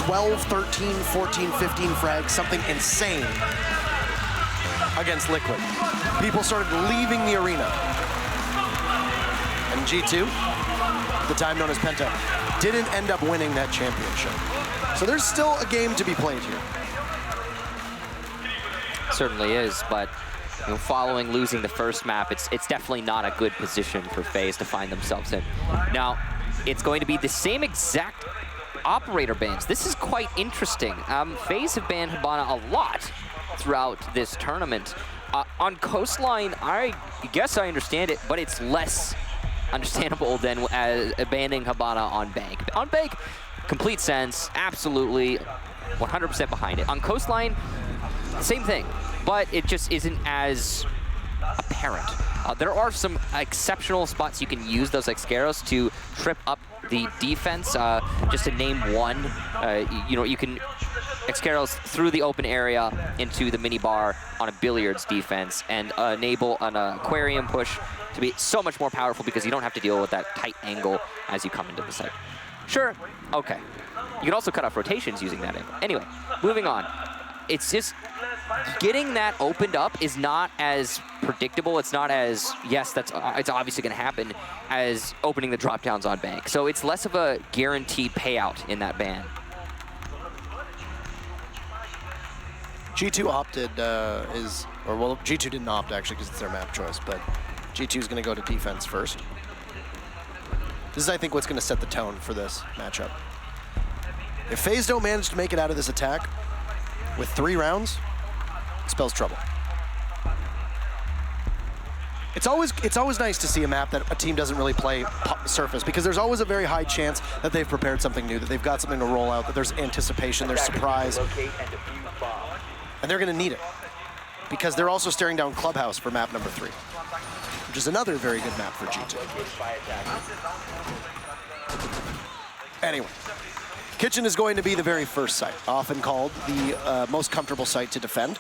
12, 13, 14, 15 frags, something insane against Liquid. People started leaving the arena. And G2, the time known as Penta, didn't end up winning that championship. So there's still a game to be played here. Certainly is, but you know, following losing the first map, it's definitely not a good position for FaZe to find themselves in. Now, it's going to be the same exact operator bans. This is quite interesting. FaZe have banned Hibana a lot throughout this tournament. On Coastline, I guess I understand it, but it's less understandable than banning Hibana on Bank. On Bank, complete sense, absolutely, 100% behind it. On Coastline, same thing, but it just isn't as apparent. There are some exceptional spots you can use those Excaros to trip up the defense. Just to name one, you know, you can Excaros through the open area into the minibar on a billiards defense and enable an aquarium push to be so much more powerful because you don't have to deal with that tight angle as you come into the site. Sure, okay. You can also cut off rotations using that angle. Anyway, moving on. It's just getting that opened up is not as predictable. It's not as, yes, it's obviously going to happen, as opening the drop downs on Bank. So it's less of a guaranteed payout in that ban. G2 opted well, G2 didn't opt actually because it's their map choice, but G2 is going to go to defense first. This is, I think, what's going to set the tone for this matchup. If FaZe don't manage to make it out of this attack with 3 rounds, it spells trouble. It's always nice to see a map that a team doesn't really play surface, because there's always a very high chance that they've prepared something new, that they've got something to roll out, that there's anticipation, there's surprise. And they're going to need it, because they're also staring down Clubhouse for map number 3, which is another very good map for G2. Anyway, Kitchen is going to be the very first site, often called the most comfortable site to defend.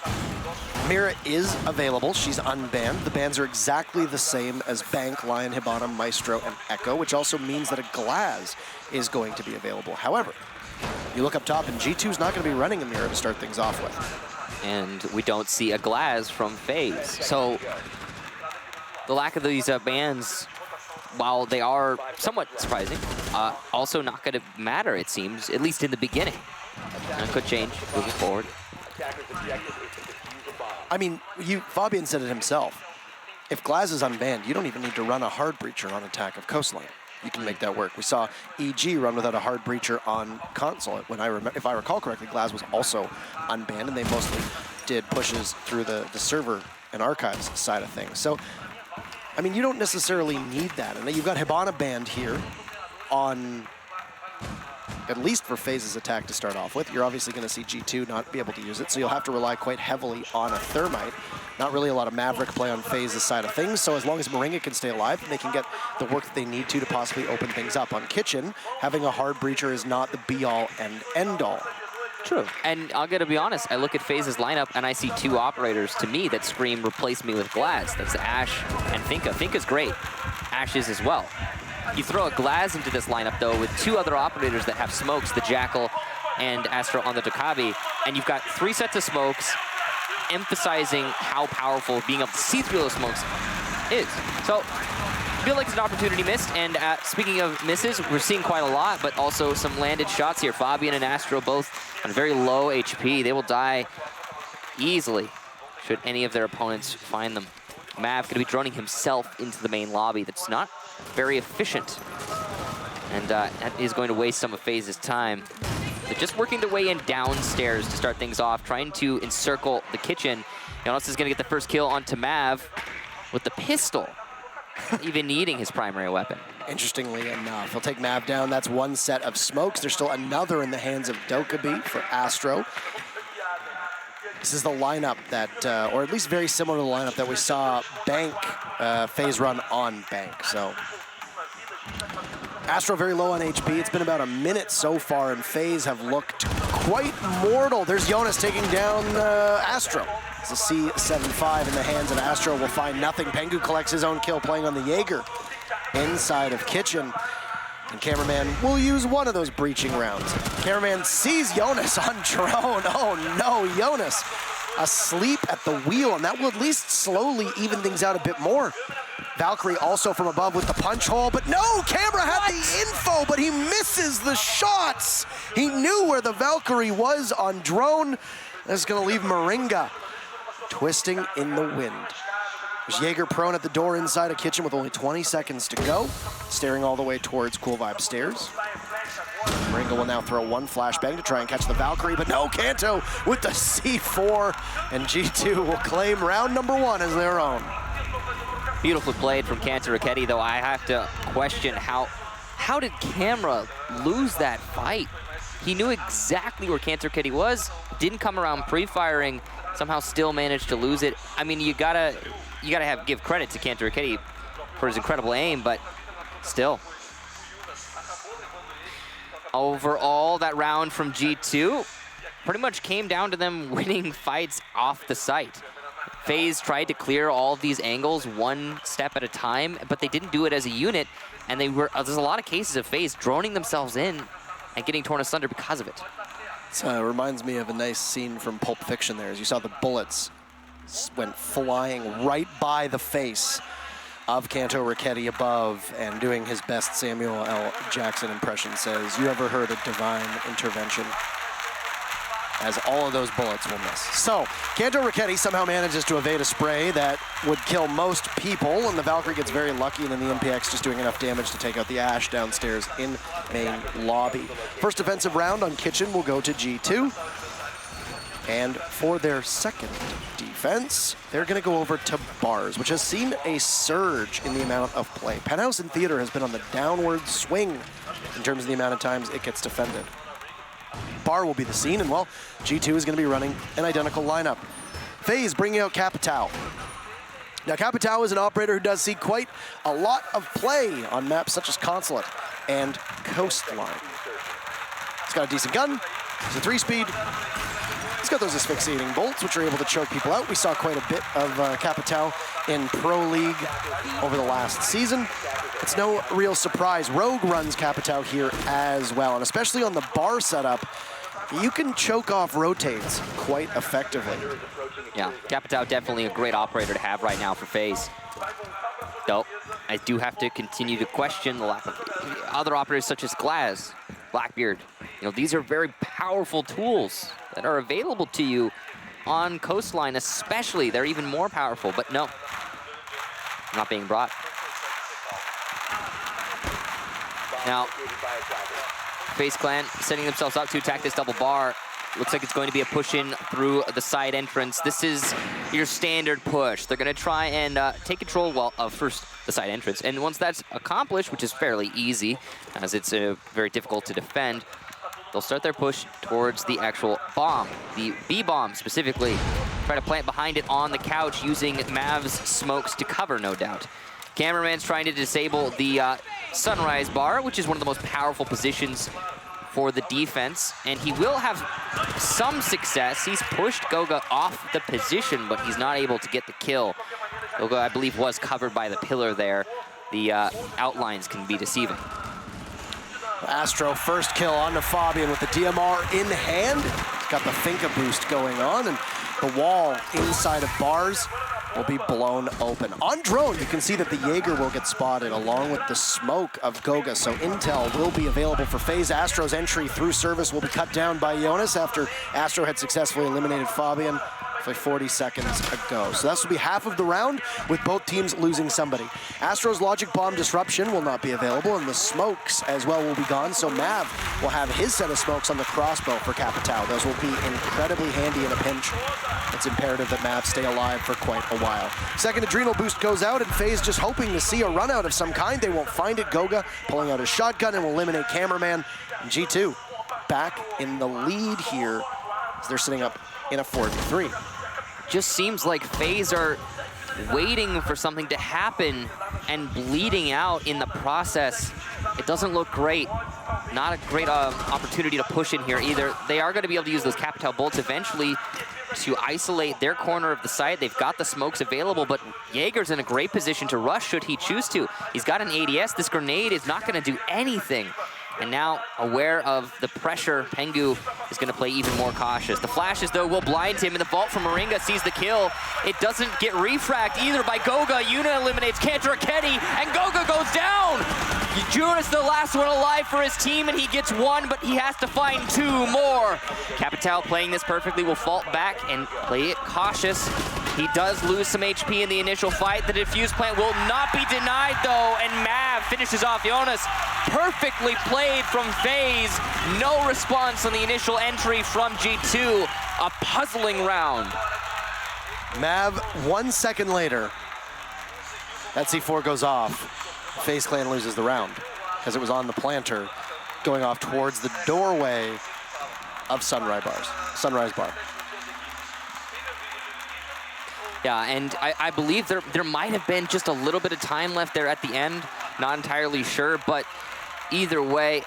Mira is available. She's unbanned. The bans are exactly the same as Bank, Lion, Hibana, Maestro, and Echo, which also means that a Glaz is going to be available. However, you look up top, and G2 is not going to be running a Mira to start things off with. And we don't see a Glaz from FaZe. So the lack of these bans, while they are somewhat surprising, also not going to matter, it seems, at least in the beginning. And it could change moving forward. I mean, Fabian said it himself. If Glaz is unbanned, you don't even need to run a hard breacher on attack of Coastline. You can make that work. We saw EG run without a hard breacher on console. When if I recall correctly, Glaz was also unbanned, and they mostly did pushes through the server and archives side of things. So, I mean, you don't necessarily need that. And you've got Hibana banned here on, at least for FaZe's attack to start off with. You're obviously going to see G2 not be able to use it, so you'll have to rely quite heavily on a Thermite. Not really a lot of Maverick play on FaZe's side of things, so as long as Moringa can stay alive, they can get the work that they need to possibly open things up. On Kitchen, having a hard breacher is not the be-all and end-all. True. And I'll gotta be honest, I look at FaZe's lineup and I see 2 operators to me that scream replace me with Glaz. That's Ash and Finka. Finka's great. Ash is as well. You throw a Glaz into this lineup though with 2 other operators that have smokes, the Jackal and Astro on the Dukabi, and you've got 3 sets of smokes, emphasizing how powerful being able to see through those smokes is. So, I feel like it's an opportunity missed, and speaking of misses, we're seeing quite a lot, but also some landed shots here. Fabian and Astro both on very low HP. They will die easily should any of their opponents find them. Mav going to be droning himself into the main lobby. That's not very efficient, and that is going to waste some of FaZe's time. They're just working their way in downstairs to start things off, trying to encircle the kitchen. Jonas is going to get the first kill onto Mav with the pistol, even needing his primary weapon. Interestingly enough, he'll take Mav down. That's 1 set of smokes. There's still another in the hands of Dokkaebi for Astro. This is the lineup that, or at least very similar to the lineup that we saw Bank FaZe run on Bank. So Astro very low on HP. It's been about a minute so far, and FaZe have looked quite mortal. There's Jonas taking down Astro. It's a C75 in the hands of Astro. Will find nothing. Pengu collects his own kill, playing on the Jaeger inside of Kitchen. And Cameraman will use one of those breaching rounds. Cameraman sees Jonas on drone. Oh no, Jonas asleep at the wheel, and that will at least slowly even things out a bit more. Valkyrie also from above with the punch hole, but no, Camera had the info, but he misses the shots. He knew where the Valkyrie was on drone. That's gonna leave Moringa twisting in the wind. There's Jaeger prone at the door inside a kitchen with only 20 seconds to go, staring all the way towards Cool Vibe stairs. Moringa will now throw one flashbang to try and catch the Valkyrie, but no, Kanto with the C4, and G2 will claim round number 1 as their own. Beautifully played from Kanto Raketti, though I have to question how did Camera lose that fight? He knew exactly where Kanto Raketti was, didn't come around pre-firing, somehow still managed to lose it. I mean, you gotta give credit to Kanto Raketti for his incredible aim, but still. Overall, that round from G2 pretty much came down to them winning fights off the site. FaZe tried to clear all of these angles one step at a time, but they didn't do it as a unit, and there's a lot of cases of FaZe droning themselves in and getting torn asunder because of it. It reminds me of a nice scene from Pulp Fiction there, as you saw the bullets went flying right by the face of Kanto Raketti above, and doing his best Samuel L. Jackson impression says, "You ever heard of divine intervention?" As all of those bullets will miss. So, Kanto Raketti somehow manages to evade a spray that would kill most people, and the Valkyrie gets very lucky, and then the MPX just doing enough damage to take out the Ashe downstairs in main lobby. First defensive round on Kitchen will go to G2. And for their second defense, they're gonna go over to Bars, which has seen a surge in the amount of play. Penthouse and Theater has been on the downward swing in terms of the amount of times it gets defended. Bar will be the scene, and well, G2 is gonna be running an identical lineup. FaZe bringing out Capitao. Now, Capitao is an operator who does see quite a lot of play on maps such as Consulate and Coastline. He's got a decent gun, he's a 3-speed, he's got those asphyxiating bolts, which are able to choke people out. We saw quite a bit of Capitao in Pro League over the last season. It's no real surprise. Rogue runs Capitao here as well, and especially on the bar setup, you can choke off rotates quite effectively. Yeah, Capitao definitely a great operator to have right now for FaZe. Though, I do have to continue to question the lack of other operators such as Glaz, Blackbeard. You know, these are very powerful tools that are available to you on Coastline especially. They're even more powerful, but no, not being brought. Now, FaZe Clan setting themselves up to attack this double bar. Looks like it's going to be a push in through the side entrance. This is your standard push. They're going to try and take control of first the side entrance. And once that's accomplished, which is fairly easy, as it's very difficult to defend, they'll start their push towards the actual bomb, the B-bomb specifically. Try to plant behind it on the couch using Mav's smokes to cover, no doubt. Cameraman's trying to disable the Sunrise bar, which is one of the most powerful positions for the defense, and he will have some success. He's pushed Goga off the position, but he's not able to get the kill. Goga, I believe, was covered by the pillar there. The outlines can be deceiving. Astro first kill onto Fabian with the DMR in hand. He's got the Finka boost going on, and the wall inside of Bars will be blown open. On drone, you can see that the Jaeger will get spotted along with the smoke of Goga, so intel will be available for FaZe. Astro's entry through service will be cut down by Jonas after Astro had successfully eliminated Fabian for 40 seconds ago. So this will be half of the round with both teams losing somebody. Astro's Logic Bomb Disruption will not be available, and the smokes as well will be gone, so Mav will have his set of smokes on the crossbow for Capitao. Those will be incredibly handy in a pinch. It's imperative that Mav stay alive for quite a while. Second adrenal boost goes out, and FaZe just hoping to see a run out of some kind. They won't find it. Goga pulling out his shotgun and will eliminate Cameraman. And G2 back in the lead here as they're sitting up in a 4v3. Just seems like FaZe are waiting for something to happen and bleeding out in the process. It doesn't look great. Not a great opportunity to push in here either. They are going to be able to use those Capitao bolts eventually to isolate their corner of the site. They've got the smokes available, but Jaeger's in a great position to rush should he choose to. He's got an ADS. This grenade is not going to do anything. And now, aware of the pressure, Pengu is going to play even more cautious. The flashes, though, will blind him, and the vault from Moringa sees the kill. It doesn't get refragged either by Goga. Yuna eliminates Kantaraketi, and Goga goes down! Jonas, the last one alive for his team, and he gets one, but he has to find two more. Capitão playing this perfectly will fault back and play it cautious. He does lose some HP in the initial fight. The defuse plant will not be denied, though, and Mav finishes off Jonas. Perfectly played from FaZe. No response on the initial entry from G2. A puzzling round. Mav, 1 second later, that C4 goes off. FaZe Clan loses the round because it was on the planter going off towards the doorway of Sunrise Bar. Yeah, and I believe there might have been just a little bit of time left there at the end. Not entirely sure, but either way,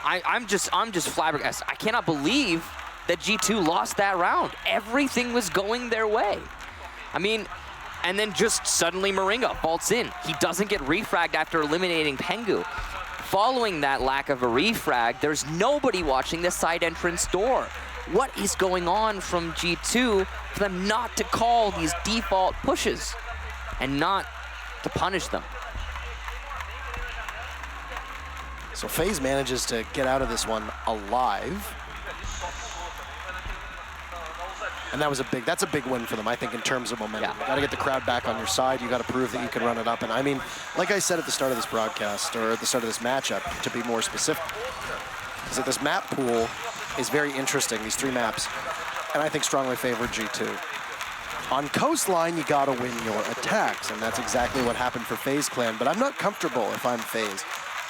I'm just flabbergasted. I cannot believe that G2 lost that round. Everything was going their way. I mean, and then just suddenly Moringa vaults in. He doesn't get refragged after eliminating Pengu. Following that lack of a refrag, there's nobody watching the side entrance door. What is going on from G2 for them not to call these default pushes and not to punish them? So FaZe manages to get out of this one alive. And that's a big win for them, I think, in terms of momentum. Yeah. You gotta get the crowd back on your side. You gotta prove that you can run it up. And I mean, like I said at the start of this broadcast, or at the start of this matchup, to be more specific, is that this map pool is very interesting, these three maps, and I think strongly favor G2. On Coastline, you gotta win your attacks, and that's exactly what happened for FaZe Clan, but I'm not comfortable if I'm FaZe.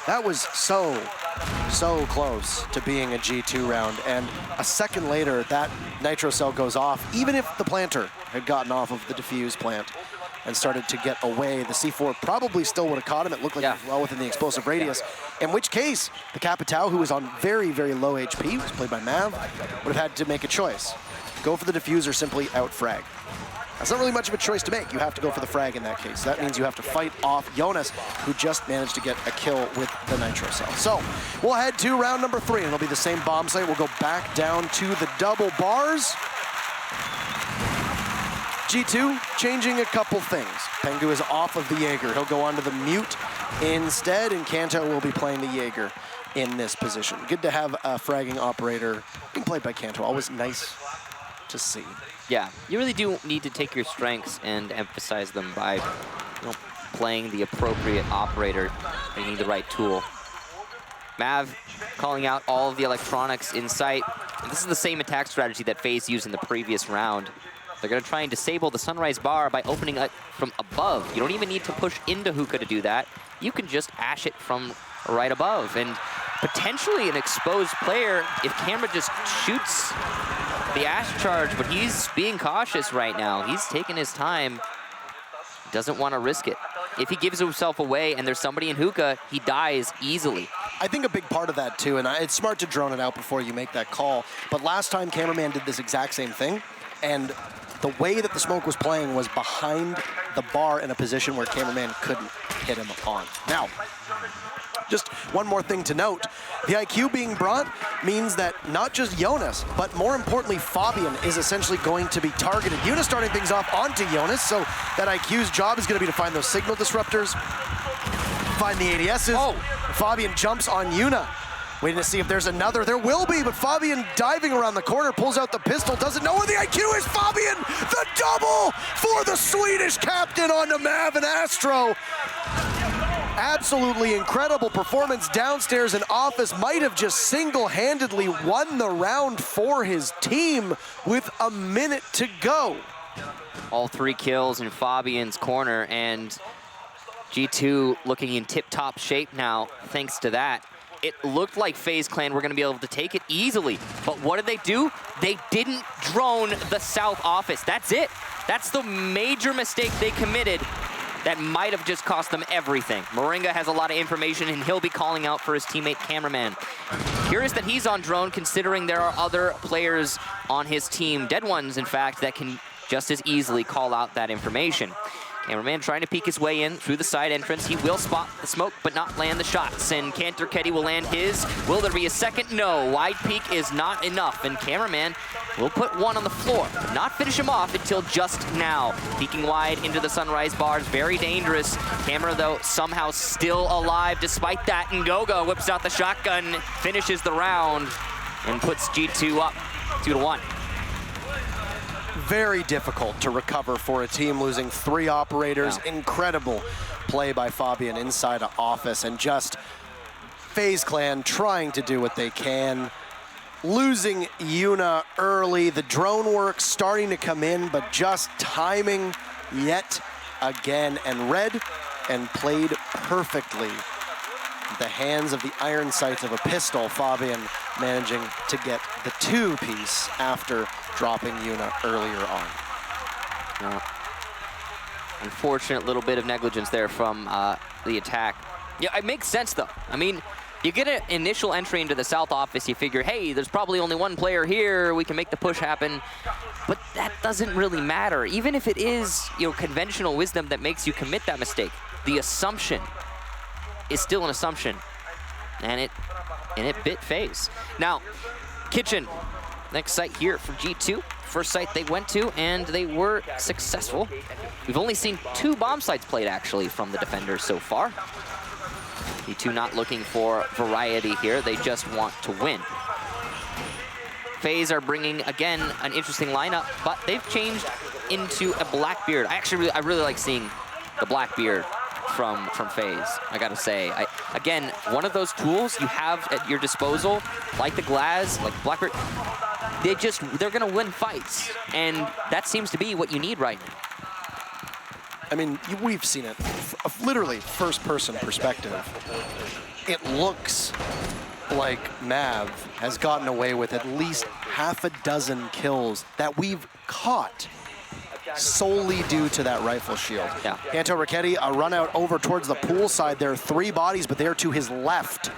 That was so close to being a G2 round, and a second later, that nitro cell goes off. Even if the planter had gotten off of the diffuse plant and started to get away, the C4 probably still would have caught him. It looked like it was well within the explosive radius, in which case, the Capitão, who was on very, very low HP, was played by Mav, would have had to make a choice. Go for the diffuse or simply out-frag. That's not really much of a choice to make. You have to go for the frag in that case. That means you have to fight off Jonas, who just managed to get a kill with the nitro cell. So we'll head to round number 3, and it'll be the same bomb site. We'll go back down to the double bars. G2 changing a couple things. Pengu is off of the Jaeger. He'll go on to the mute instead, and Kanto will be playing the Jaeger in this position. Good to have a fragging operator being played by Kanto. Always nice to see. Yeah, you really do need to take your strengths and emphasize them by playing the appropriate operator, bringing the right tool. Mav calling out all of the electronics in sight. And this is the same attack strategy that FaZe used in the previous round. They're going to try and disable the Sunrise Bar by opening it from above. You don't even need to push into Hookah to do that. You can just ash it from right above. And potentially an exposed player, if Camera just shoots the ash charge, but he's being cautious right now. He's taking his time, doesn't want to risk it. If he gives himself away and there's somebody in Hookah, he dies easily. I think a big part of that too, and it's smart to drone it out before you make that call, but last time Cameraman did this exact same thing, and the way that the smoke was playing was behind the bar in a position where Cameraman couldn't hit him on. Now, just one more thing to note, the IQ being brought means that not just Jonas, but more importantly, Fabian is essentially going to be targeted. Yuna starting things off onto Jonas, so that IQ's job is going to be to find those signal disruptors, find the ADSs. Oh. Fabian jumps on Yuna. Waiting to see if there's another. There will be, but Fabian diving around the corner, pulls out the pistol, doesn't know where the IQ is. Fabian, the double for the Swedish captain onto Mav and Astro. Absolutely incredible performance downstairs in office. Might have just single-handedly won the round for his team with a minute to go. All 3 kills in Fabian's corner, and G2 looking in tip-top shape now thanks to that. It looked like FaZe Clan were going to be able to take it easily, but what did they do? They didn't drone the south office. That's it. That's the major mistake they committed that might have just cost them everything. Moringa has a lot of information, and he'll be calling out for his teammate Cameraman. Curious that he's on drone, considering there are other players on his team, dead ones in fact, that can just as easily call out that information. Cameraman trying to peek his way in through the side entrance. He will spot the smoke, but not land the shots. And Cantor will land his. Will there be a second? No. Wide peek is not enough. And Cameraman will put one on the floor. Not finish him off until just now. Peeking wide into the sunrise bars. Very dangerous. Camera, though, somehow still alive despite that. And Goga whips out the shotgun, finishes the round, and puts G2 up 2-1. Very difficult to recover for a team losing 3 operators. Yeah. Incredible play by Fabian inside of office, and just FaZe Clan trying to do what they can. Losing Yuna early, the drone work starting to come in, but just timing yet again, and read and played perfectly. The hands of the iron sights of a pistol, Fabian managing to get the 2-piece after dropping Yuna earlier on. Unfortunate little bit of negligence there from the attack. Yeah, it makes sense though. I mean, you get an initial entry into the South office, you figure, hey, there's probably only one player here, we can make the push happen. But that doesn't really matter. Even if it is, conventional wisdom that makes you commit that mistake, the assumption is still an assumption. And it bit FaZe. Now, Kitchen, next site here for G2. First site they went to, and they were successful. We've only seen 2 bomb sites played, actually, from the defenders so far. G2 not looking for variety here. They just want to win. FaZe are bringing, again, an interesting lineup, but they've changed into a Blackbeard. I really like seeing the Blackbeard from FaZe, I gotta say. Again, one of those tools you have at your disposal, like the Glaz, like Blackbeard, they're gonna win fights. And that seems to be what you need right now. I mean, we've seen it, literally first-person perspective. It looks like Mav has gotten away with at least half a dozen kills that we've caught solely due to that rifle shield. Yeah. Canto Ricchetti, a run out over towards the pool side. There are 3 bodies, but they are to his left.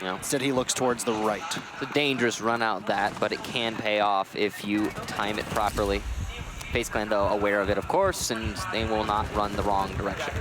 Yeah. Instead, he looks towards the right. It's a dangerous run out, but it can pay off if you time it properly. FaZe Clan, though, aware of it, of course, and they will not run the wrong direction.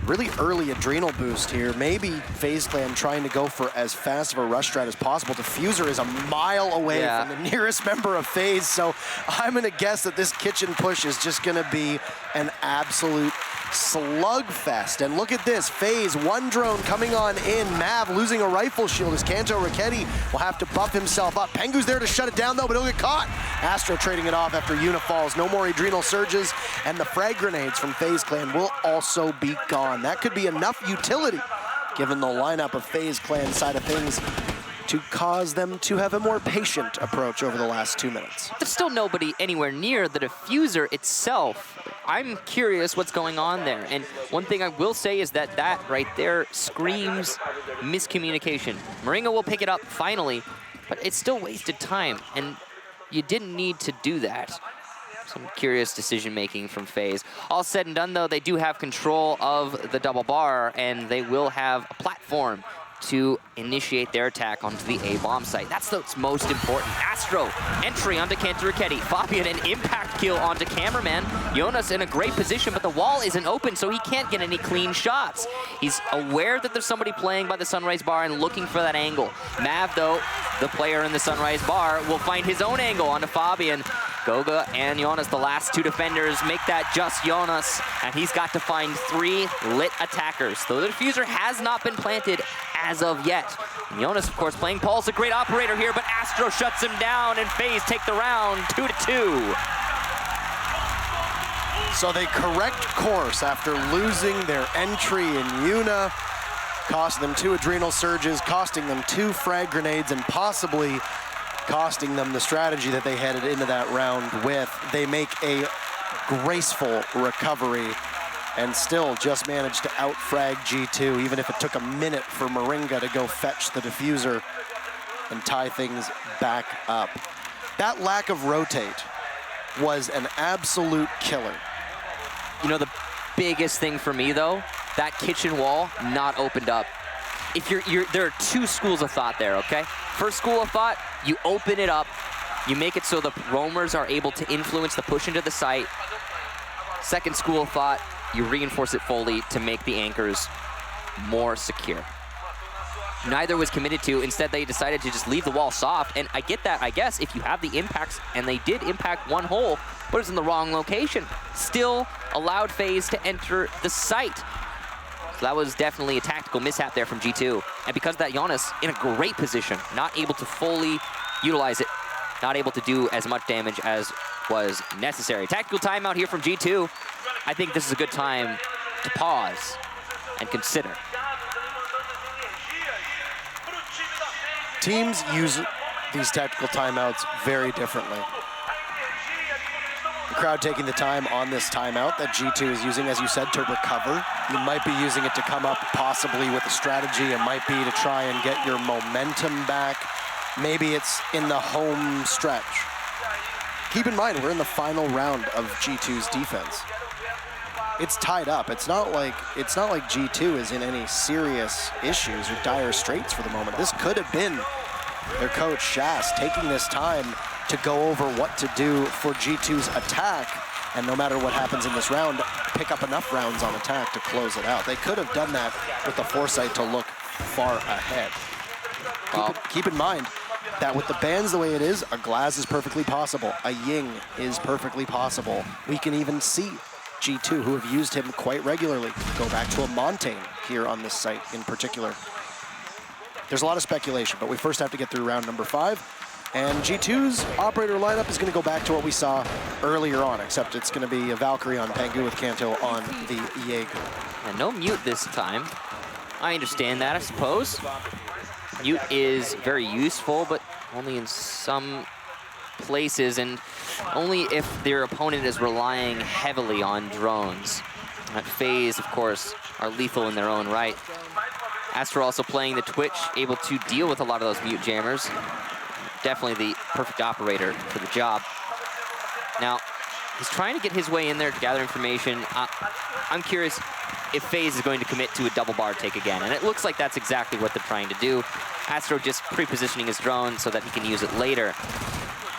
Really early adrenal boost here. Maybe FaZe Clan trying to go for as fast of a rush strat as possible. Diffuser is a mile away from the nearest member of FaZe, so I'm gonna guess that this kitchen push is just gonna be an absolute slugfest. And look at this, FaZe, 1 drone coming on in. Mav losing a rifle shield as Canto Ricchetti will have to buff himself up. Pengu's there to shut it down though, but he'll get caught. Astro trading it off after Yuna falls. No more adrenal surges, and the frag grenades from FaZe Clan will also be gone. That could be enough utility, given the lineup of FaZe Clan side of things, to cause them to have a more patient approach over the last 2 minutes. There's still nobody anywhere near the diffuser itself. I'm curious what's going on there. And one thing I will say is that right there screams miscommunication. Moringa will pick it up finally, but it's still wasted time, and you didn't need to do that. Some curious decision-making from FaZe. All said and done, though, they do have control of the double bar, and they will have a platform to initiate their attack onto the A bomb site. That's what's most important. Astro, entry onto Cantor Ricchetti. Fabian, an impact kill onto Cameraman. Jonas in a great position, but the wall isn't open, so he can't get any clean shots. He's aware that there's somebody playing by the Sunrise bar and looking for that angle. Mav, though, the player in the Sunrise bar, will find his own angle onto Fabian. Goga and Jonas, the last 2 defenders, make that just Jonas, and he's got to find 3 lit attackers. Though the diffuser has not been planted as of yet. And Jonas, of course, playing Paul's a great operator here, but Astro shuts him down, and FaZe take the round 2-2. So they correct course after losing their entry in Yuna, costing them 2 adrenal surges, costing them 2 frag grenades, and possibly costing them the strategy that they headed into that round with. They make a graceful recovery and still just managed to out-frag G2, even if it took a minute for Moringa to go fetch the diffuser and tie things back up. That lack of rotate was an absolute killer. You know, the biggest thing for me, though, that kitchen wall not opened up. If there are 2 schools of thought there, okay? First school of thought, you open it up, you make it so the roamers are able to influence the push into the site, Second school of thought, you reinforce it fully to make the anchors more secure. Neither was committed to. Instead, they decided to just leave the wall soft. And I get that, I guess, if you have the impacts, and they did impact one hole, but it's in the wrong location. Still allowed FaZe to enter the site. So that was definitely a tactical mishap there from G2. And because of that, Jonas in a great position, not able to fully utilize it, not able to do as much damage as was necessary. Tactical timeout here from G2. I think this is a good time to pause and consider. Teams use these tactical timeouts very differently. The crowd taking the time on this timeout that G2 is using, as you said, to recover. You might be using it to come up possibly with a strategy. It might be to try and get your momentum back. Maybe it's in the home stretch. Keep in mind, we're in the final round of G2's defense. It's tied up. It's not like G2 is in any serious issues or dire straits for the moment. This could have been their coach, Shas, taking this time to go over what to do for G2's attack, and no matter what happens in this round, pick up enough rounds on attack to close it out. They could have done that with the foresight to look far ahead. Keep in mind that with the bans the way it is, a Glaz is perfectly possible. A Ying is perfectly possible. We can even see G2, who have used him quite regularly, go back to a Montaigne here on this site in particular. There's a lot of speculation, but we first have to get through round number 5. And G2's operator lineup is going to go back to what we saw earlier on, except it's going to be a Valkyrie on Pangu with Kanto on the Jaeger. And no mute this time. I understand that, I suppose. Mute is very useful, but only in some places, and only if their opponent is relying heavily on drones. FaZe, of course, are lethal in their own right. Astro also playing the Twitch, able to deal with a lot of those mute jammers. Definitely the perfect operator for the job. Now, he's trying to get his way in there to gather information. I'm curious if FaZe is going to commit to a double bar take again, and it looks like that's exactly what they're trying to do. Astro just pre-positioning his drone so that he can use it later.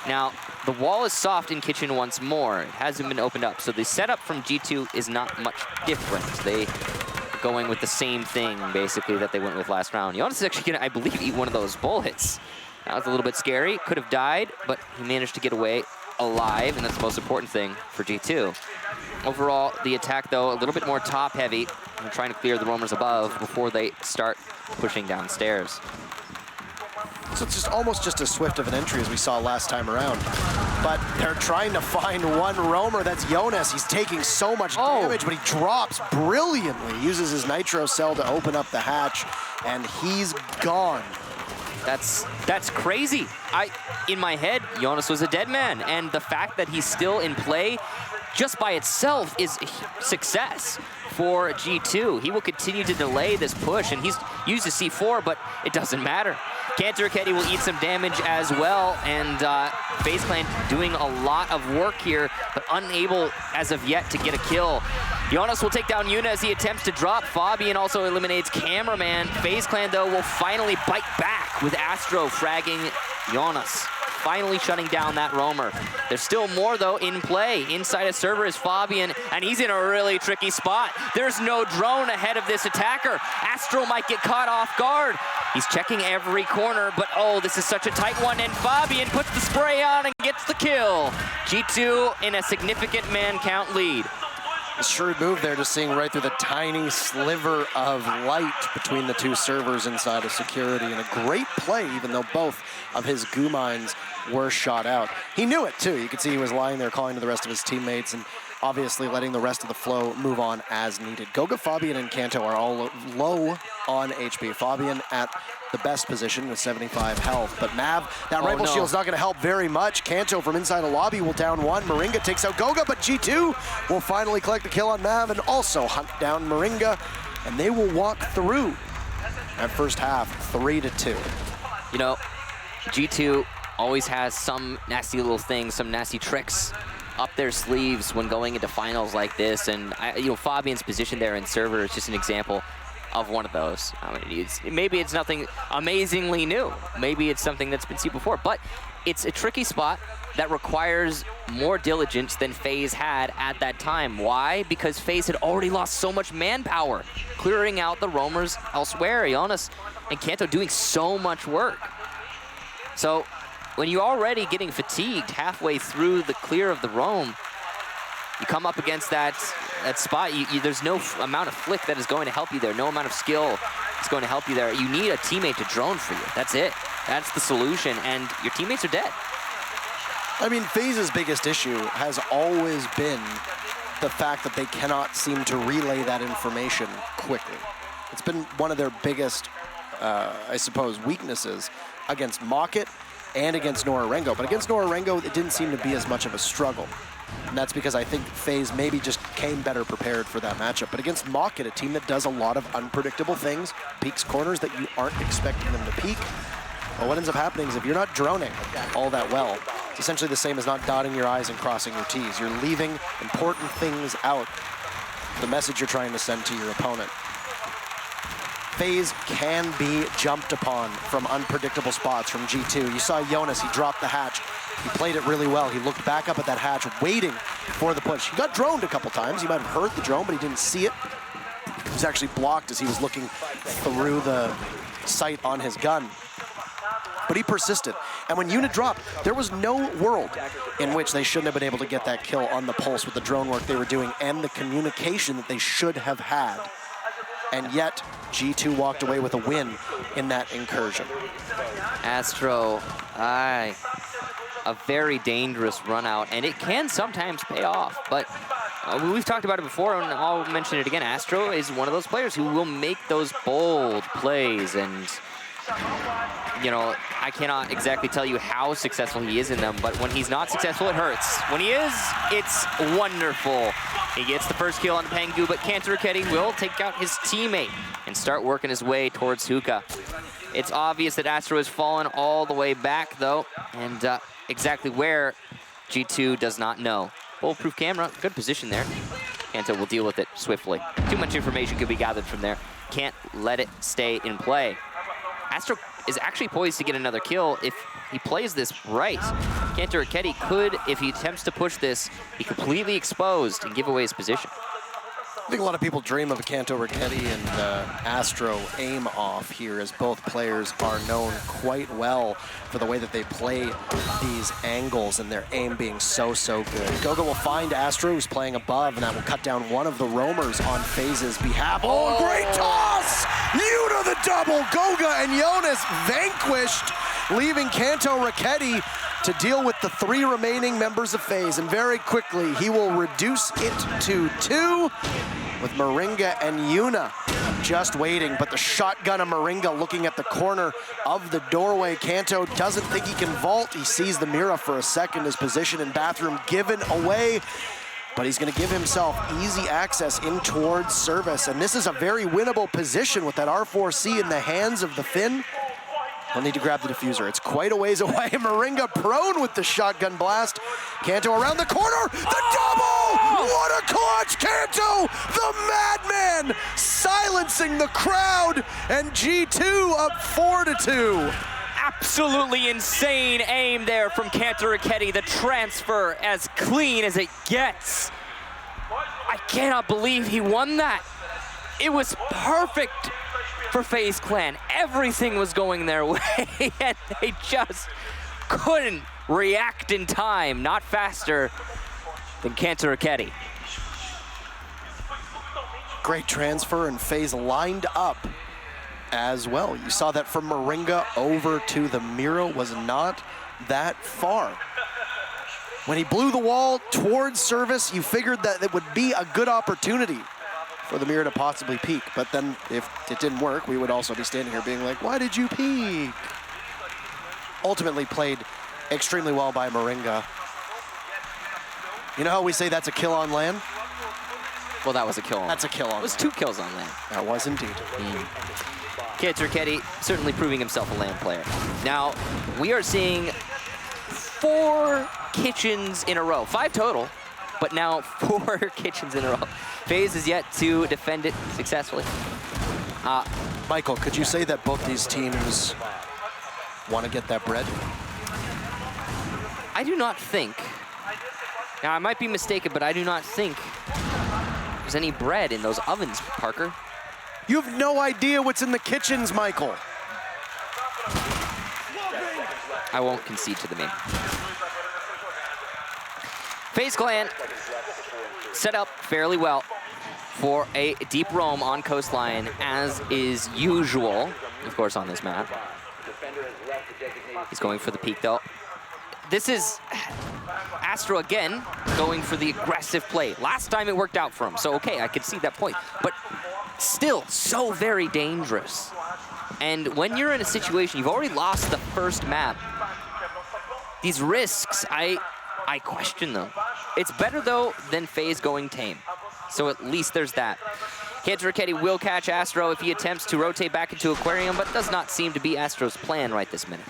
Now, the wall is soft in kitchen once more. It hasn't been opened up, so the setup from G2 is not much different. They are going with the same thing, basically, that they went with last round. Jonas is actually gonna, I believe, eat one of those bullets. That was a little bit scary. Could have died, but he managed to get away alive, and that's the most important thing for G2. Overall, the attack, though, a little bit more top-heavy. They're trying to clear the roamers above before they start pushing downstairs. So it's just almost just as swift of an entry as we saw last time around. But they're trying to find one roamer. That's Jonas. He's taking so much damage, but he drops brilliantly. He uses his nitro cell to open up the hatch, and he's gone. That's crazy. In my head, Jonas was a dead man, and the fact that he's still in play just by itself is a success for G2. He will continue to delay this push, and he's used a C4, but it doesn't matter. Cantor Ketty will eat some damage as well, and FaZe Clan doing a lot of work here, but unable as of yet to get a kill. Jonas will take down Yuna as he attempts to drop. Fabian also eliminates Cameraman. FaZe Clan, though, will finally bite back with Astro fragging Jonas, finally shutting down that roamer. There's still more, though, in play. Inside a server is Fabian, and he's in a really tricky spot. There's no drone ahead of this attacker. Astro might get caught off guard. He's checking every corner, but oh, this is such a tight one, and Fabian puts the spray on and gets the kill. G2 in a significant man count lead. A shrewd move there, just seeing right through the tiny sliver of light between the two servers inside of security, and a great play, even though both of his goo mines were shot out. He knew it, too. You could see he was lying there calling to the rest of his teammates and obviously letting the rest of the flow move on as needed. Goga, Fabian, and Kanto are all low on HP. Fabian at the best position with 75 health, but Mav, that rifle shield's not gonna help very much. Kanto from inside the lobby will down one. Moringa takes out Goga, but G2 will finally collect the kill on Mav and also hunt down Moringa, and they will walk through that first half 3-2. You know, G2 always has some nasty little things, some nasty tricks up their sleeves when going into finals like this, and you know, Fabian's position there in server is just an example of one of those. I mean, maybe it's nothing amazingly new. Maybe it's something that's been seen before, but it's a tricky spot that requires more diligence than FaZe had at that time. Why? Because FaZe had already lost so much manpower, clearing out the roamers elsewhere. Jonas and Kanto doing so much work. So when you're already getting fatigued halfway through the clear of the roam, you come up against that spot, there's no amount of flick that is going to help you there, no amount of skill is going to help you there. You need a teammate to drone for you. That's it. That's the solution, and your teammates are dead. I mean, FaZe's biggest issue has always been the fact that they cannot seem to relay that information quickly. It's been one of their biggest, I suppose, weaknesses against Mocket and against Norarengo. But against Norarengo, it didn't seem to be as much of a struggle. And that's because I think FaZe maybe just came better prepared for that matchup. But against Mocket, a team that does a lot of unpredictable things, peaks corners that you aren't expecting them to peak, well, what ends up happening is if you're not droning all that well, it's essentially the same as not dotting your I's and crossing your T's. You're leaving important things out, the message you're trying to send to your opponent. FaZe can be jumped upon from unpredictable spots from G2. You saw Jonas, he dropped the hatch. He played it really well. He looked back up at that hatch, waiting for the push. He got droned a couple times. He might have heard the drone, but he didn't see it. He was actually blocked as he was looking through the sight on his gun. But he persisted. And when unit dropped, there was no world in which they shouldn't have been able to get that kill on the pulse with the drone work they were doing and the communication that they should have had. And yet, G2 walked away with a win in that incursion. Astro, a very dangerous run out, and it can sometimes pay off. But we've talked about it before, and I'll mention it again. Astro is one of those players who will make those bold plays, and you know, I cannot exactly tell you how successful he is in them, but when he's not successful, it hurts. When he is, it's wonderful. He gets the first kill on Pengu, but Kantaraketi will take out his teammate and start working his way towards Hookah. It's obvious that Astro has fallen all the way back, though, and exactly where, G2 does not know. Bulletproof camera, good position there. Kanto will deal with it swiftly. Too much information could be gathered from there. Can't let it stay in play. Astro is actually poised to get another kill if he plays this right. Kantaraketi could, if he attempts to push this, be completely exposed and give away his position. I think a lot of people dream of a Kantaraketi and Astro aim off here, as both players are known quite well for the way that they play these angles and their aim being so good. Goga will find Astro, who's playing above, and that will cut down one of the roamers on FaZe's behalf. Oh, great toss! Yuta the double! Goga and Jonas vanquished, leaving Kantaraketi to deal with the 3 remaining members of FaZe, and very quickly he will reduce it to 2 with Moringa and Yuna just waiting, but the shotgun of Moringa looking at the corner of the doorway. Kanto doesn't think he can vault. He sees the Mira for a second, his position in bathroom given away, but he's gonna give himself easy access in towards service, and this is a very winnable position with that R4C in the hands of the Finn. He'll need to grab the diffuser. It's quite a ways away. Moringa prone with the shotgun blast. Kanto around the corner. The double! What a clutch! Kanto, the madman, silencing the crowd, and G2 up 4-2. Absolutely insane aim there from Kantaraketi. The transfer as clean as it gets. I cannot believe he won that. It was perfect for FaZe Clan. Everything was going their way, and they just couldn't react in time, not faster than Kantaraketi. Great transfer, and FaZe lined up as well. You saw that from Moringa over to the Mira was not that far. When he blew the wall towards service, you figured that it would be a good opportunity for the Mira to possibly peak, but then if it didn't work, we would also be standing here being like, why did you peak? Ultimately played extremely well by Moringa. You know how we say that's a kill on land? Well, that was a kill on land. That's a kill on land. It was 2 kills on land. That was indeed. Kantaraketi certainly proving himself a land player. Now, we are seeing 4 kitchens in a row. 5 total, but now 4 kitchens in a row. FaZe is yet to defend it successfully. Michael, could you say that both these teams want to get that bread? I do not think, now I might be mistaken, but I do not think there's any bread in those ovens, Parker. You have no idea what's in the kitchens, Michael. I won't concede to the meme. FaZe Clan set up fairly well for a deep roam on coastline, as is usual, of course, on this map. He's going for the peak, though. This is Astro again going for the aggressive play. Last time it worked out for him, so okay, I could see that point. But still, so very dangerous. And when you're in a situation, you've already lost the first map, these risks, I question them. It's better, though, than FaZe going tame. So at least there's that. Raketti will catch Astro if he attempts to rotate back into Aquarium, but does not seem to be Astro's plan right this minute.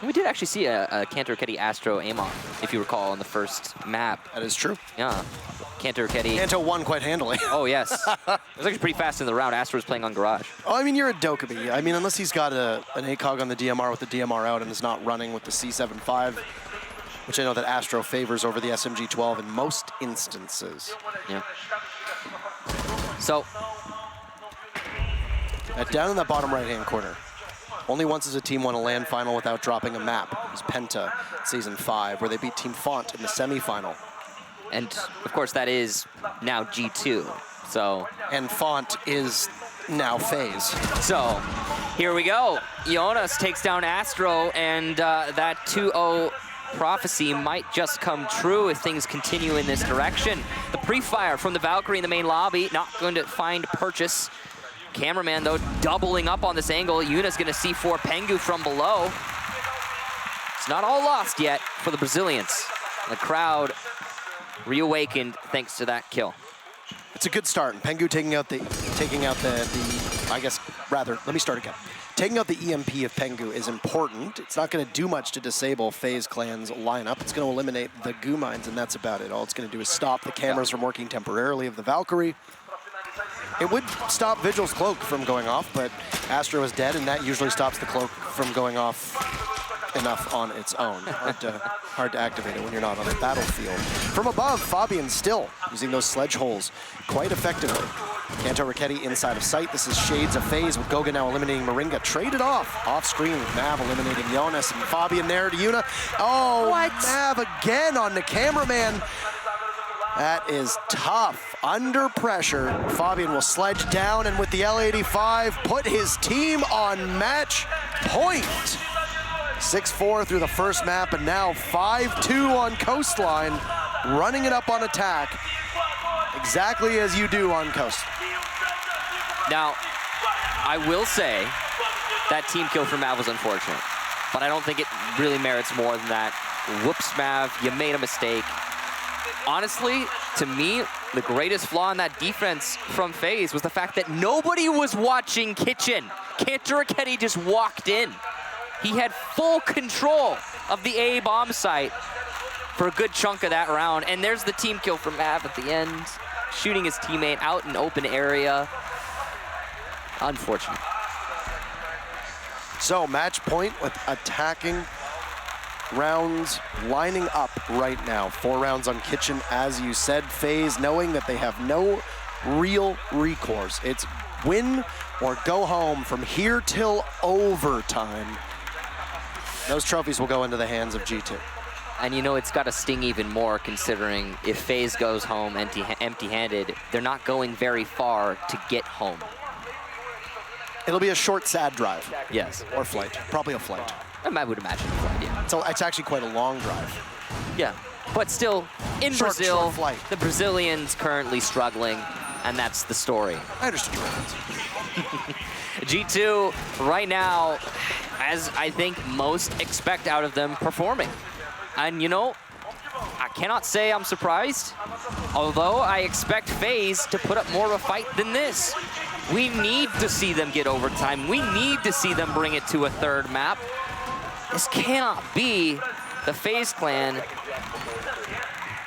We did actually see a Raketti Astro aim off, if you recall, on the first map. That is true. Yeah. Raketti. Kanto won quite handily. Oh, yes. It was actually pretty fast in the round. Astro was playing on Garage. Oh, I mean, you're a Dokkaebi. I mean, unless he's got an ACOG on the DMR with the DMR out and is not running with the C75, which I know that Astro favors over the SMG-12 in most instances. Yeah. So. Down in that bottom right-hand corner. Only once has a team won a LAN final without dropping a map. It was Penta, Season 5, where they beat Team Font in the semifinal. And, of course, that is now G2, so. And Font is now FaZe. So, here we go. Jonas takes down Astro, and that 2-0 prophecy might just come true if things continue in this direction. The pre-fire from the Valkyrie in the main lobby, not going to find purchase. Cameraman, though, doubling up on this angle. Yuna's going to see C4 Pengu from below. It's not all lost yet for the Brazilians. The crowd reawakened thanks to that kill. It's a good start. And Pengu taking out the I guess, rather, let me start again. Taking out the EMP of Pengu is important. It's not going to do much to disable FaZe Clan's lineup. It's going to eliminate the goo mines, and that's about it. All it's going to do is stop the cameras from working temporarily of the Valkyrie. It would stop Vigil's cloak from going off, but Astro is dead, and that usually stops the cloak from going off enough on its own. Hard to activate it when you're not on the battlefield. From above, Fabian still using those sledge holes quite effectively. Kanto Raketti inside of sight. This is shades of FaZe with Goga now eliminating Moringa. Traded off screen with Mav eliminating Jonas, and Fabian there to Yuna. Oh, what? Mav again on the cameraman. That is tough. Under pressure, Fabian will sledge down, and with the L85, put his team on match point. 6-4 through the first map, and now 5-2 on coastline, running it up on attack, exactly as you do on coast. Now, I will say that team kill for Mav was unfortunate, but I don't think it really merits more than that. Whoops, Mav, you made a mistake. Honestly, to me, the greatest flaw in that defense from FaZe was the fact that nobody was watching Kitchen. Kanto Raketti just walked in. He had full control of the A bomb site for a good chunk of that round. And there's the team kill from Mav at the end, shooting his teammate out in open area. Unfortunate. So match point with attacking rounds lining up right now. 4 rounds on Kitchen, as you said. FaZe knowing that they have no real recourse. It's win or go home from here till overtime. Those trophies will go into the hands of G2. And you know, it's got to sting even more, considering if FaZe goes home empty-handed, they're not going very far to get home. It'll be a short, sad drive. Yes. Or flight. Probably a flight. I would imagine a flight, yeah. So it's actually quite a long drive. Yeah, but still, in Brazil, short flight. The Brazilians currently struggling, and that's the story. I understand your reference. G2 right now, as I think most expect out of them, performing. And you know, I cannot say I'm surprised, although I expect FaZe to put up more of a fight than this. We need to see them get overtime. We need to see them bring it to a third map. This cannot be the FaZe Clan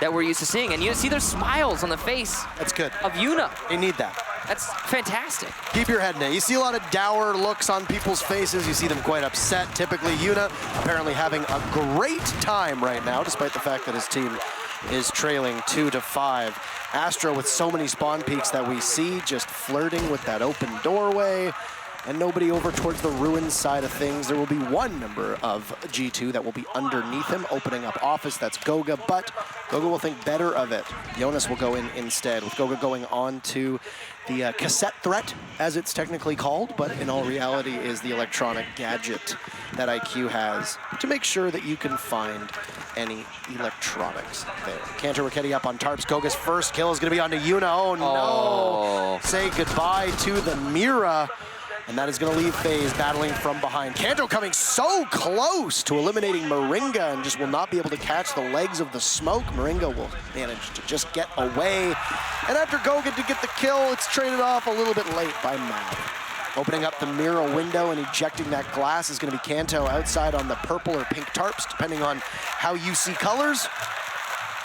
that we're used to seeing. And you see their smiles on the face That's good. of Yuna. They need that. That's fantastic. Keep your head in it. You see a lot of dour looks on people's faces. You see them quite upset. Typically, Yuna apparently having a great time right now, despite the fact that his team is trailing 2-5. Astro with so many spawn peaks that we see, just flirting with that open doorway. And nobody over towards the ruins side of things. There will be one member of G2 that will be underneath him, opening up office. That's Goga, but Goga will think better of it. Jonas will go in instead, with Goga going on to the cassette threat, as it's technically called, but in all reality is the electronic gadget that IQ has to make sure that you can find any electronics there. Cantor Ricchetti up on Tarps. Goga's first kill is going to be onto Yuna. Oh, no. Say goodbye to the Mira. And that is going to leave FaZe battling from behind. Kanto coming so close to eliminating Moringa and just will not be able to catch the legs of the smoke. Moringa will manage to just get away. And after Goga to get the kill, it's traded off a little bit late by Map. Opening up the mirror window and ejecting that glass is going to be Kanto outside on the purple or pink tarps, depending on how you see colors.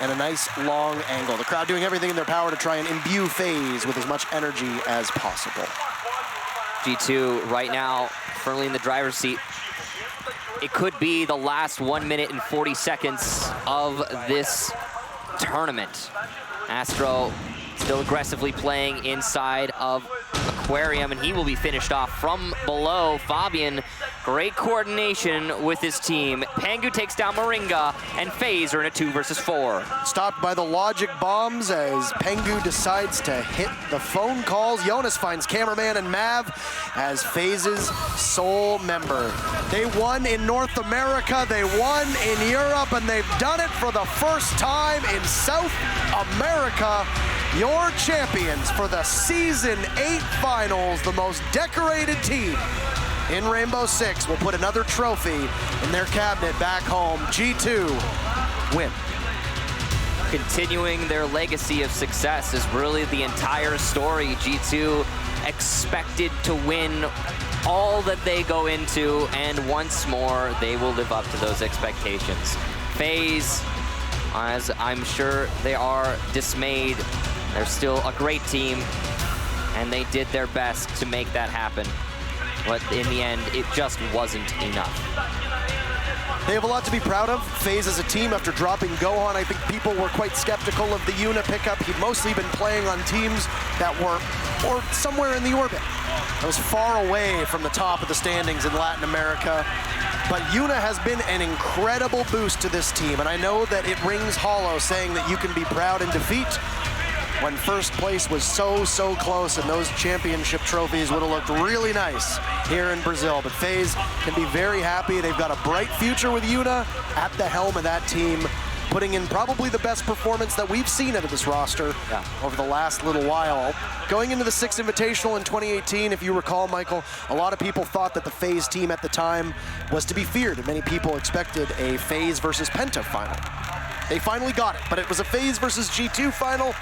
And a nice long angle. The crowd doing everything in their power to try and imbue FaZe with as much energy as possible. G2 right now firmly in the driver's seat. It could be the last 1 minute and 40 seconds of this tournament. Astro still aggressively playing inside of Aquarium, and he will be finished off from below. Fabian, great coordination with his team. Pangu takes down Moringa, and FaZe are in a 2 versus 4. Stopped by the logic bombs as Pangu decides to hit the phone calls. Jonas finds cameraman and Mav as FaZe's sole member. They won in North America, they won in Europe, and they've done it for the first time in South America. Your champions for the Season 8 Finals, the most decorated team in Rainbow6 will put another trophy in their cabinet back home. G2 win. Continuing their legacy of success is really the entire story. G2 expected to win all that they go into, and once more, they will live up to those expectations. FaZe, as I'm sure they are dismayed, they're still a great team, and they did their best to make that happen. But in the end, it just wasn't enough. They have a lot to be proud of. FaZe as a team, after dropping Gohan, I think people were quite skeptical of the Yuna pickup. He'd mostly been playing on teams that were or somewhere in the orbit. That was far away from the top of the standings in Latin America. But Yuna has been an incredible boost to this team, and I know that it rings hollow saying that you can be proud in defeat when first place was so close, and those championship trophies would have looked really nice here in Brazil. But FaZe can be very happy. They've got a bright future with Yuna at the helm of that team, putting in probably the best performance that we've seen out of this roster over the last little while. Going into the 6th Invitational in 2018, if you recall, Michael, a lot of people thought that the FaZe team at the time was to be feared, and many people expected a FaZe versus Penta final. They finally got it, but it was a FaZe versus G2 final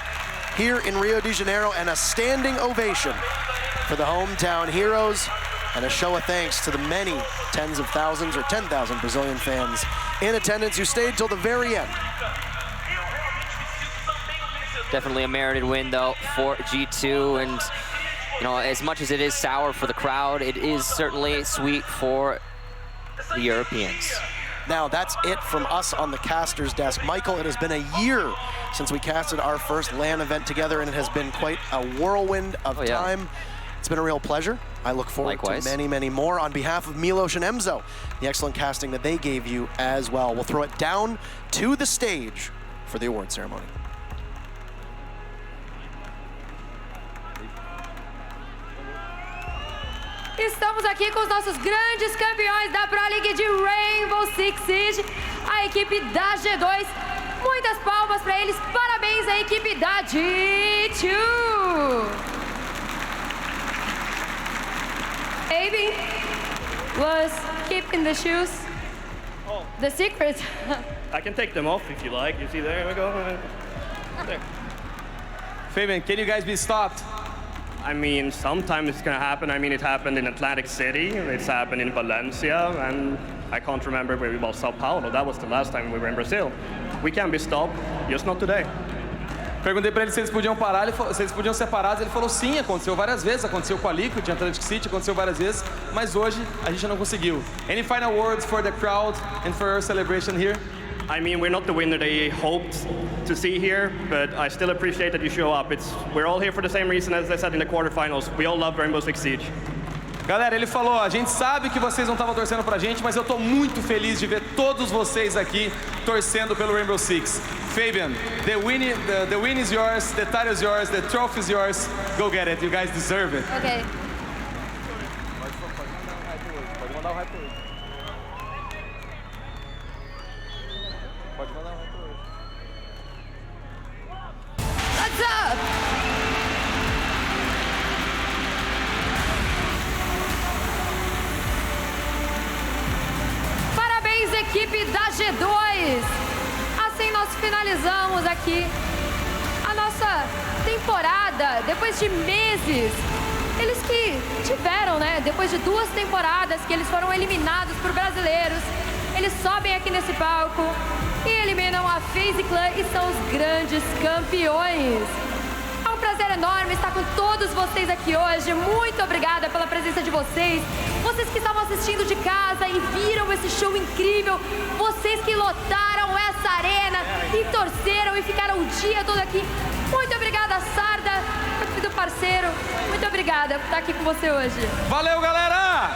here in Rio de Janeiro, and a standing ovation for the hometown heroes, and a show of thanks to the many tens of thousands or 10,000 Brazilian fans in attendance who stayed till the very end. Definitely a merited win, though, for G2, and you know, as much as it is sour for the crowd, it is certainly sweet for the Europeans. Now, that's it from us on the caster's desk. Michael, it has been a year since we casted our first LAN event together, and it has been quite a whirlwind of time. It's been a real pleasure. I look forward to many more. On behalf of Milos and Emzo, the excellent casting that they gave you as well. We'll throw it down to the stage for the award ceremony. Estamos aqui com os nossos grandes campeões da Pro League de Rainbow6 Siege, a equipe da G2. Muitas palmas para eles. Parabéns à equipe da G2. Baby was keeping the shoes. The secret. I can take them off if you like. You see, there we go. There. Fabian, can you guys be stopped? I mean, sometimes it's gonna happen. I mean, it happened in Atlantic City, it's happened in Valencia, and I can't remember where we were, Sao Paulo. That was the last time we were in Brazil. We can be stopped, just not today. Perguntei pra ele se eles podiam parar, se eles podiam ser parados. Ele falou sim, aconteceu várias vezes. Aconteceu com a Liquid, Atlantic City, aconteceu várias vezes. Mas hoje a gente não conseguiu. Any final words for the crowd and for our celebration here? I mean, we're not the winner they hoped to see here, but I still appreciate that you show up. We're all here for the same reason as I said in the quarterfinals. We all love Rainbow6 Siege. Galera, ele falou, a gente sabe que vocês não estavam torcendo pra gente, mas eu tô muito feliz de ver todos vocês aqui torcendo pelo Rainbow Six. Fabian, the win is yours, the title is yours, the trophy is yours. Go get it, you guys deserve it. Ok. Pode mandar o hype hoje. Pode mandar o hype hoje. What's up? Parabéns, equipe da G2. Assim nós finalizamos aqui a nossa temporada, depois de meses. Eles que tiveram, né, depois de 2 temporadas que eles foram eliminados por brasileiros, eles sobem aqui nesse palco e eliminam a FaZe Clan e são os grandes campeões. É um prazer enorme estar com todos vocês aqui hoje. Muito obrigada pela presença de vocês. Vocês que estavam assistindo de casa e viram esse show incrível. Vocês que lotaram essa arena e torceram e ficaram o dia todo aqui. Muito obrigada, Sarda, meu querido parceiro. Muito obrigada por estar aqui com você hoje. Valeu, galera!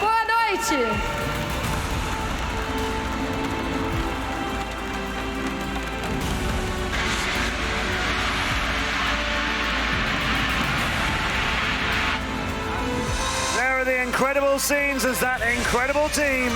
Boa noite! There are the incredible scenes as that incredible team